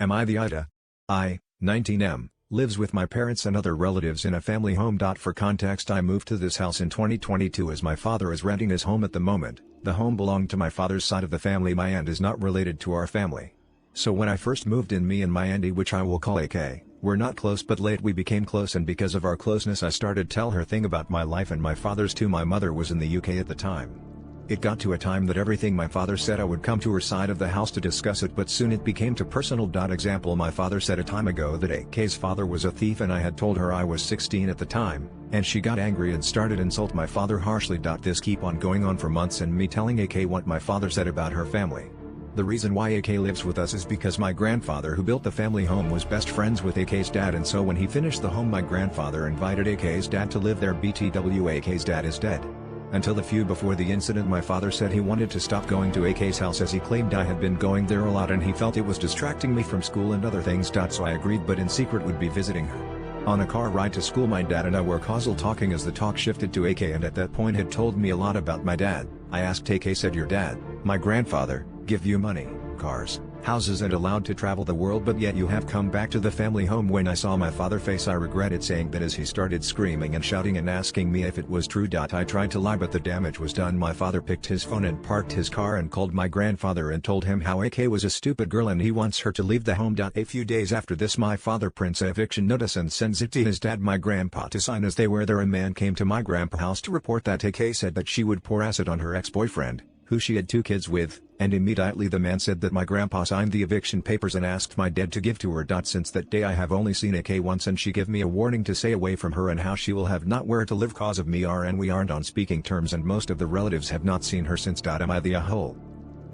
Am I the Ida? I, 19M, lives with my parents and other relatives in a family home. For context, I moved to this house in 2022 as my father is renting his home at the moment. The home belonged to my father's side of the family. My aunt is not related to our family. So when I first moved in, me and my auntie, which I will call AK, were not close, but late we became close, and because of our closeness I started tell her thing about my life and my father's too. My mother was in the UK at the time. It got to a time that everything my father said I would come to her side of the house to discuss it, but soon it became too personal. Example, my father said a time ago that AK's father was a thief, and I had told her I was 16 at the time, and she got angry and started insult my father harshly. This keep on going on for months, and me telling AK what my father said about her family. The reason why AK lives with us is because my grandfather who built the family home was best friends with AK's dad, and so when he finished the home my grandfather invited AK's dad to live there. BTW, AK's dad is dead. Until a few before the incident, my father said he wanted to stop going to AK's house as he claimed I had been going there a lot and he felt it was distracting me from school and other things. So I agreed, but in secret would be visiting her. On a car ride to school my dad and I were causal talking as the talk shifted to AK, and at that point had told me a lot about my dad. I asked AK, said your dad, my grandfather, give you money, cars, houses and allowed to travel the world, but yet you have come back to the family home. When I saw my father face I regretted saying that as he started screaming and shouting and asking me if it was true. I tried to lie, but the damage was done. My father picked his phone and parked his car and called my grandfather and told him how AK was a stupid girl and he wants her to leave the home. A few days after this my father prints a eviction notice and sends it to his dad, my grandpa, to sign. As they were there a man came to my grandpa's house to report that AK said that she would pour acid on her ex-boyfriend, who she had 2 kids with, and immediately the man said that my grandpa signed the eviction papers and asked my dad to give to her. Since that day I have only seen AK once and she gave me a warning to stay away from her and how she will have not where to live cause of me, and we aren't on speaking terms and most of the relatives have not seen her since. Am I the a-hole?